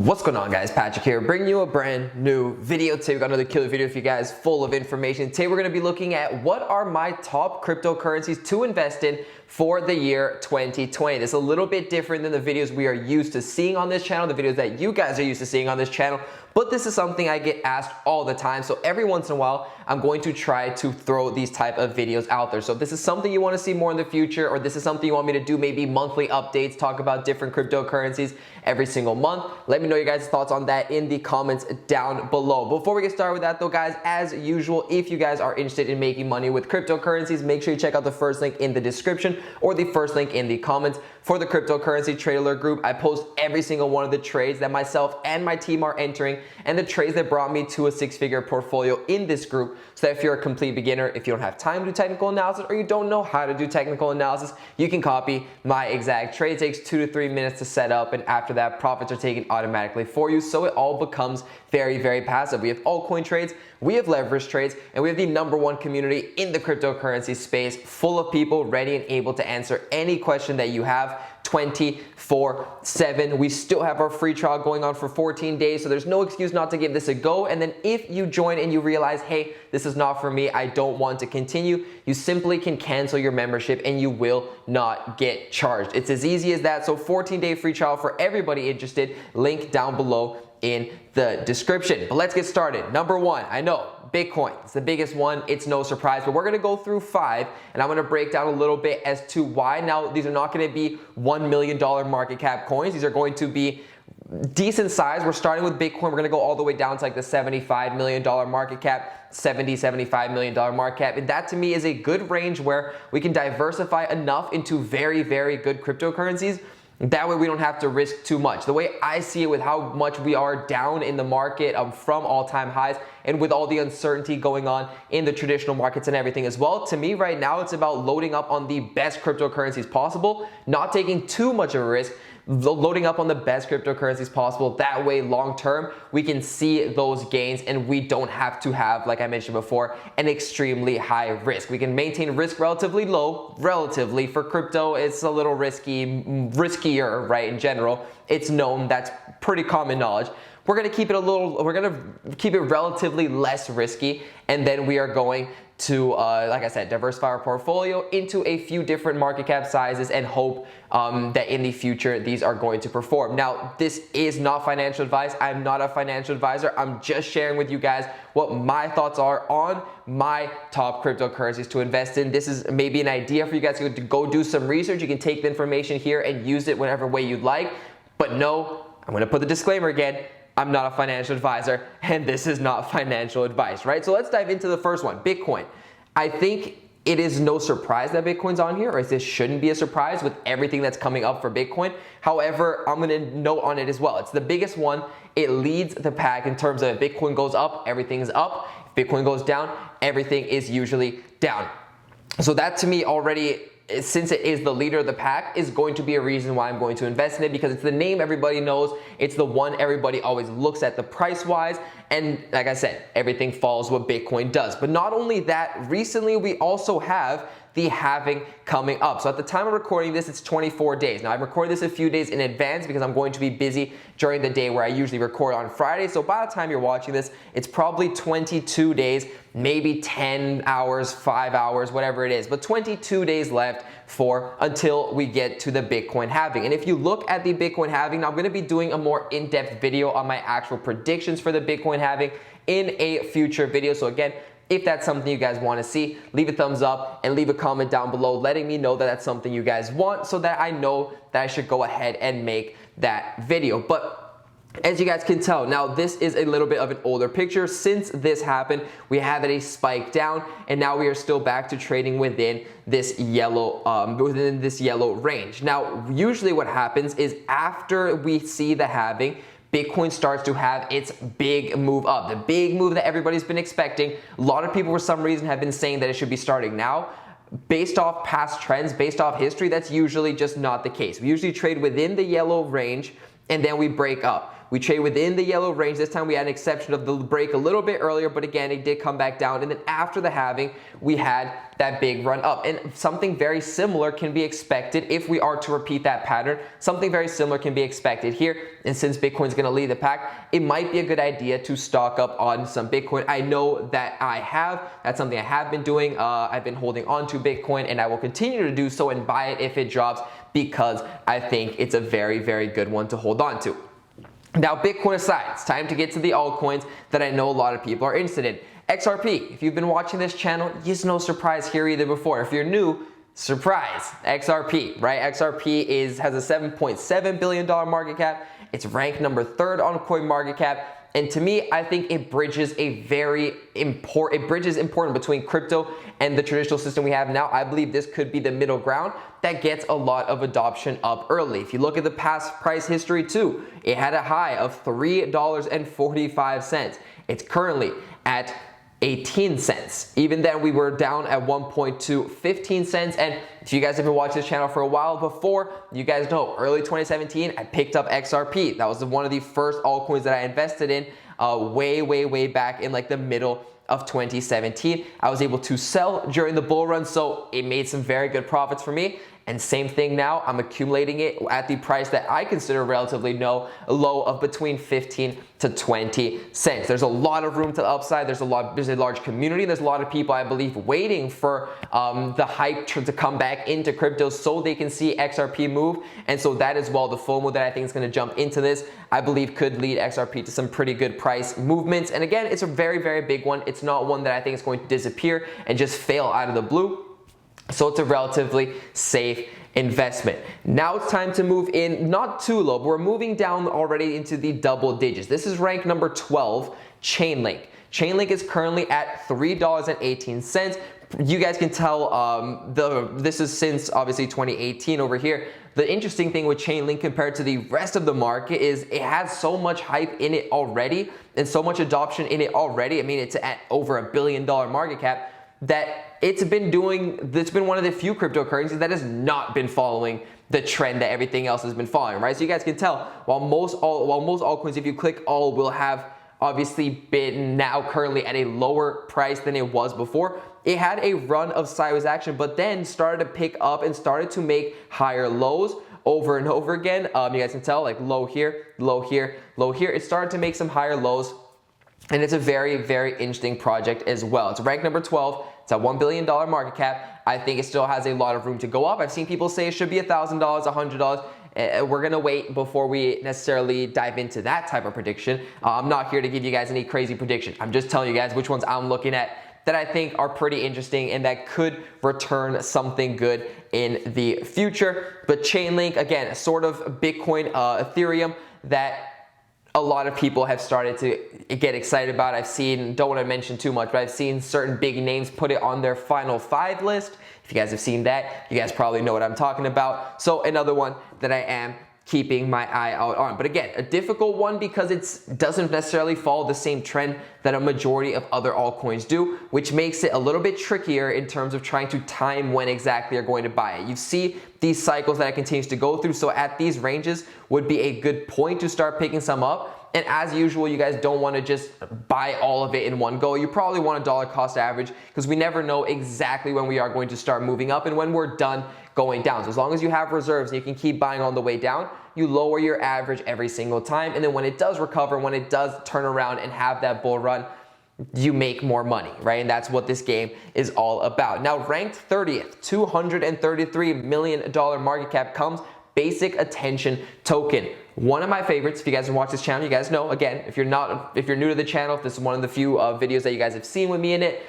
What's going on, guys? Patrick here, bringing you a brand new video. Today we got another killer video for you guys, full of information. Today we're going to be looking at what are my top cryptocurrencies to invest in for the year 2020. This is a little bit different than the videos we are used to seeing on this channel, the videos that you guys are used to seeing on this channel, but this is something I get asked all the time. So every once in a while, I'm going to try to throw these type of videos out there. So if this is something you want to see more in the future, or this is something you want me to do, maybe monthly updates, talk about different cryptocurrencies every single month, let me know your guys' thoughts on that in the comments down below. Before we get started with that though, guys, as usual, if you guys are interested in making money with cryptocurrencies, make sure you check out the first link in the description or the first link in the comments for the cryptocurrency trade alert group. I post every single one of the trades that myself and my team are entering and the trades that brought me to a six-figure portfolio in this group, so that if you're a complete beginner, if you don't have time to do technical analysis or you don't know how to do technical analysis, you can copy my exact trade. It takes 2 to 3 minutes to set up, and after that, profits are taken automatically for you, so it all becomes very, very passive. We have altcoin trades, we have leverage trades, and we have the #1 community in the cryptocurrency space, full of people ready and able to answer any question that you have 24/7. We still have our free trial going on for 14 days, so there's no excuse not to give this a go. And then if you join and you realize, hey, this is not for me, I don't want to continue, you simply can cancel your membership and you will not get charged. It's as easy as that. So 14-day free trial for everybody interested, link down below in the description. But let's get started. #1, I know, Bitcoin. It's the biggest one. It's no surprise, but we're going to go through 5 and I'm going to break down a little bit as to why. Now, these are not going to be $1 million market cap coins. These are going to be decent size. We're starting with Bitcoin. We're going to go all the way down to like the $75 million market cap, $75 million market cap. And that to me is a good range where we can diversify enough into very, very good cryptocurrencies. That way we don't have to risk too much. The way I see it, with how much we are down in the market from all-time highs, and with all the uncertainty going on in the traditional markets and everything as well, to me right now it's about loading up on the best cryptocurrencies possible, not taking too much of a risk, loading up on the best cryptocurrencies possible. That way long term we can see those gains and we don't have to have, like I mentioned before, an extremely high risk. We can maintain risk relatively low. Relatively, for crypto it's a little riskier, right? In general, it's known, that's pretty common knowledge. We're going to keep it relatively less risky, and then we are going to, like I said, diversify our portfolio into a few different market cap sizes and hope that in the future these are going to perform. Now, this is not financial advice. I'm not a financial advisor. I'm just sharing with you guys what my thoughts are on my top cryptocurrencies to invest in. This is maybe an idea for you guys to go do some research. You can take the information here and use it whatever way you'd like. But no, I'm going to put the disclaimer again. I'm not a financial advisor, and this is not financial advice, right? So let's dive into the first one, Bitcoin. I think it is no surprise that Bitcoin's on here, or this shouldn't be a surprise with everything that's coming up for Bitcoin. However, I'm gonna note on it as well. It's the biggest one. It leads the pack in terms of if Bitcoin goes up, everything's up. If Bitcoin goes down, everything is usually down. So that to me already, since it is the leader of the pack, is going to be a reason why I'm going to invest in it, because it's the name everybody knows. It's the one everybody always looks at the price wise. And like I said, everything follows what Bitcoin does. But not only that, recently we also have the halving coming up. So at the time of recording this, it's 24 days. Now, I recorded this a few days in advance because I'm going to be busy during the day where I usually record on Friday. So by the time you're watching this, it's probably 22 days, maybe 10 hours, 5 hours, whatever it is, but 22 days left until we get to the Bitcoin halving. And if you look at the Bitcoin halving, now I'm going to be doing a more in-depth video on my actual predictions for the Bitcoin halving in a future video. So again, if that's something you guys want to see, leave a thumbs up and leave a comment down below letting me know that that's something you guys want, so that I know that I should go ahead and make that video. But as you guys can tell, now this is a little bit of an older picture. Since this happened, we have a spike down, and now we are still back to trading within this yellow range. Now, usually what happens is after we see the halving, Bitcoin starts to have its big move up, the big move that everybody's been expecting. A lot of people for some reason have been saying that it should be starting now. Based off past trends, based off history, that's usually just not the case. We usually trade within the yellow range and then we break up. We trade within the yellow range. This time we had an exception of the break a little bit earlier, but again, it did come back down. And then after the halving, we had that big run up. And something very similar can be expected if we are to repeat that pattern. Something very similar can be expected here. And since Bitcoin's going to lead the pack, it might be a good idea to stock up on some Bitcoin. I know that I have. That's something I have been doing. I've been holding on to Bitcoin, and I will continue to do so and buy it if it drops, because I think it's a very, very good one to hold on to. Now, Bitcoin aside, it's time to get to the altcoins that I know a lot of people are interested in. XRP, if you've been watching this channel, it's no surprise here either before. If you're new, surprise, XRP, right? XRP has a $7.7 billion market cap. It's ranked number 3rd on CoinMarketCap. And to me, I think it bridges important between crypto and the traditional system we have now. I believe this could be the middle ground that gets a lot of adoption up early. If you look at the past price history too, it had a high of $3.45. It's currently at 18 cents. Even then, we were down at one point to 15 cents. And if you guys have been watching this channel for a while before, you guys know early 2017, I picked up XRP. That was one of the first altcoins that I invested in way back in like the middle of 2017. I was able to sell during the bull run, so it made some very good profits for me. And same thing now, I'm accumulating it at the price that I consider relatively low of between 15 to 20 cents. There's a lot of room to the upside. There's a large community. There's a lot of people, I believe, waiting for the hype to come back into crypto so they can see XRP move. And so that is the FOMO that I think is going to jump into this, I believe could lead XRP to some pretty good price movements. And again, it's a very big one. It's not one that I think is going to disappear and just fail out of the blue. So it's a relatively safe investment. Now it's time to move in, not too low, but we're moving down already into the double digits. This is rank number 12, Chainlink. Chainlink is currently at $3.18. You guys can tell this is since obviously 2018 over here. The interesting thing with Chainlink compared to the rest of the market is it has so much hype in it already and so much adoption in it already. I mean, it's at over $1 billion market cap, that it's been one of the few cryptocurrencies that has not been following the trend that everything else has been following, right? So you guys can tell, while most altcoins, if you click all, will have obviously been now currently at a lower price than it was before, it had a run of sideways action, but then started to pick up and started to make higher lows over and over again. You guys can tell, like low here, low here, low here. It started to make some higher lows. And it's a very interesting project as well. It's ranked number 12. It's a $1 billion market cap. I think it still has a lot of room to go up. I've seen people say it should be $1,000, $100. We're gonna wait before we necessarily dive into that type of prediction. I'm not here to give you guys any crazy prediction. I'm just telling you guys which ones I'm looking at that I think are pretty interesting and that could return something good in the future. But Chainlink, again, a sort of Bitcoin, Ethereum that a lot of people have started to get excited about. I've seen, don't want to mention too much, but I've seen certain big names put it on their final 5 list. If you guys have seen that, you guys probably know what I'm talking about. So another one that I am keeping my eye out on. But again, a difficult one because it doesn't necessarily follow the same trend that a majority of other altcoins do, which makes it a little bit trickier in terms of trying to time when exactly you're going to buy it. You see these cycles that it continues to go through, so at these ranges would be a good point to start picking some up. And as usual, you guys don't want to just buy all of it in one go. You probably want a dollar cost average because we never know exactly when we are going to start moving up and when we're done going down. So as long as you have reserves and you can keep buying on the way down, you lower your average every single time. And then when it does recover, when it does turn around and have that bull run, you make more money, right? And that's what this game is all about. Now, ranked 30th, $233 million market cap comes Basic Attention Token. One of my favorites. If you guys have watched this channel, you guys know, again, if you're new to the channel, if this is one of the few videos that you guys have seen with me in it,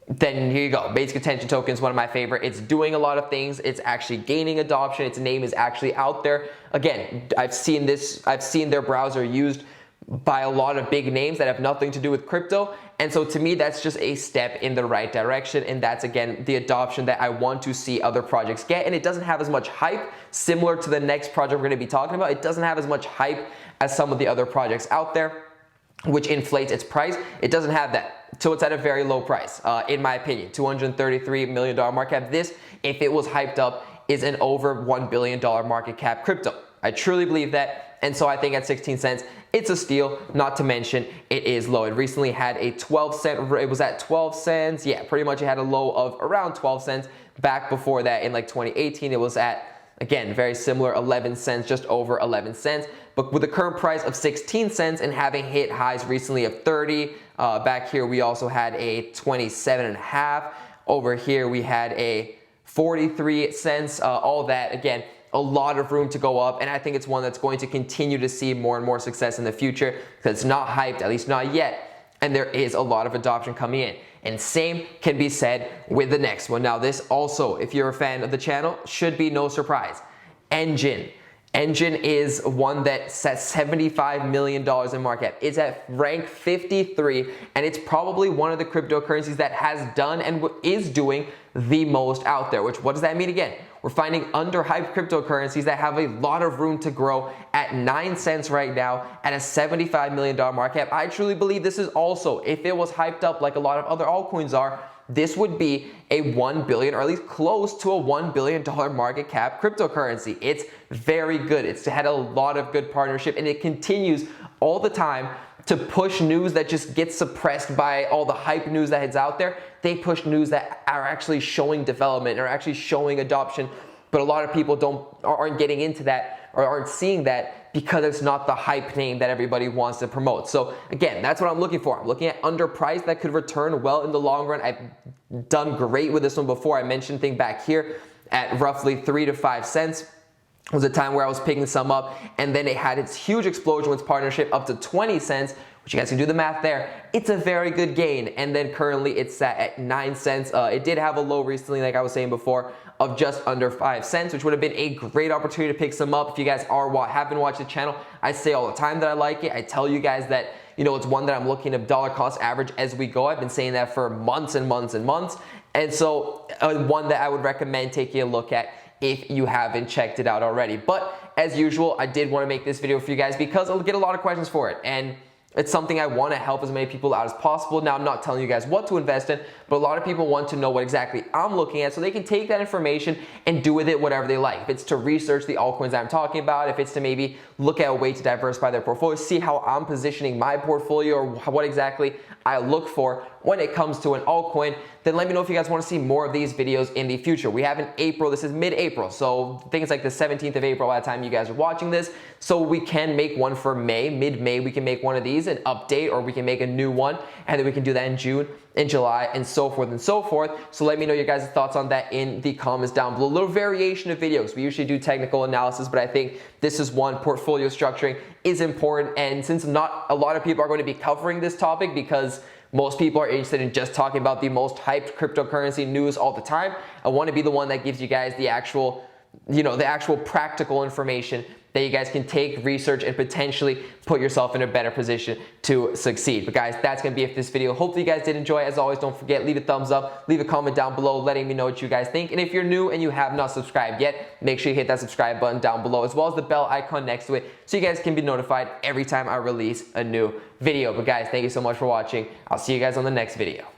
then here you go. Basic Attention Token is one of my favorite. It's doing a lot of things. It's actually gaining adoption. Its name is actually out there. Again, I've seen their browser used by a lot of big names that have nothing to do with crypto. And so to me, that's just a step in the right direction. And that's, again, the adoption that I want to see other projects get. And it doesn't have as much hype, similar to the next project we're going to be talking about. It doesn't have as much hype as some of the other projects out there, which inflates its price. It doesn't have that. So it's at a very low price, in my opinion. $233 million market cap. This, if it was hyped up, is an over $1 billion market cap crypto. I truly believe that. And so I think at 16 cents, it's a steal, not to mention it is low. It recently had a 12-cent, it was at 12 cents. Yeah, pretty much it had a low of around 12 cents. Back before that in like 2018, it was at, again, very similar, 11 cents, just over 11 cents. But with the current price of 16 cents and having hit highs recently of 30, back here we also had a 27.5. Over here we had a 43 cents, all that, again, a lot of room to go up, and I think it's one that's going to continue to see more and more success in the future because it's not hyped, at least not yet, and there is a lot of adoption coming in. And same can be said with the next one. Now this also, if you're a fan of the channel, should be no surprise. Engine. Engine is one that sets $75 million in market cap. It's at rank 53, and it's probably one of the cryptocurrencies that has done and is doing the most out there. Which, what does that mean again? We're finding underhyped cryptocurrencies that have a lot of room to grow at 9 cents right now at a $75 million market cap. I truly believe this is also, if it was hyped up like a lot of other altcoins are, this would be a $1 billion, or at least close to a $1 billion market cap cryptocurrency. It's very good. It's had a lot of good partnership, and it continues all the time to push news that just gets suppressed by all the hype news that is out there. They push news that are actually showing development or actually showing adoption, but a lot of people aren't getting into that or aren't seeing that because it's not the hype name that everybody wants to promote. So again, that's what I'm looking for. I'm looking at underpriced that could return well in the long run. I've done great with this one before. I mentioned thing back here at roughly 3 to 5 cents. It was a time where I was picking some up, and then it had its huge explosion with partnership up to 20 cents, which you guys can do the math there. It's a very good gain, and then currently it's sat at 9 cents. It did have a low recently, like I was saying before, of just under 5 cents, which would have been a great opportunity to pick some up. If you guys have been watching the channel, I say all the time that I like it. I tell you guys that, you know, it's one that I'm looking at dollar cost average as we go. I've been saying that for months and months and months. And so one that I would recommend taking a look at if you haven't checked it out already. But as usual, I did want to make this video for you guys because I'll get a lot of questions for it. And it's something I want to help as many people out as possible. Now, I'm not telling you guys what to invest in, but a lot of people want to know what exactly I'm looking at so they can take that information and do with it whatever they like. If it's to research the altcoins I'm talking about, if it's to maybe look at a way to diversify their portfolio, see how I'm positioning my portfolio or what exactly I look for when it comes to an altcoin, then let me know if you guys want to see more of these videos in the future. We have in April, this is mid-April, so things like the 17th of April by the time you guys are watching this, so we can make one for May, mid-May, we can make one of these, an update, or we can make a new one, and then we can do that in June, in July, and so forth and so forth. So let me know your guys' thoughts on that in the comments down below. A little variation of videos. We usually do technical analysis, but I think this is one. Portfolio structuring is important, and since not a lot of people are going to be covering this topic because most people are interested in just talking about the most hyped cryptocurrency news all the time, I want to be the one that gives you guys the actual, you know, the actual practical information that you guys can take, research, and potentially put yourself in a better position to succeed. But guys, that's going to be it for this video. Hopefully you guys did enjoy. As always, don't forget, leave a thumbs up, leave a comment down below letting me know what you guys think. And if you're new and you have not subscribed yet, make sure you hit that subscribe button down below, as well as the bell icon next to it, so you guys can be notified every time I release a new video. But guys, thank you so much for watching. I'll see you guys on the next video.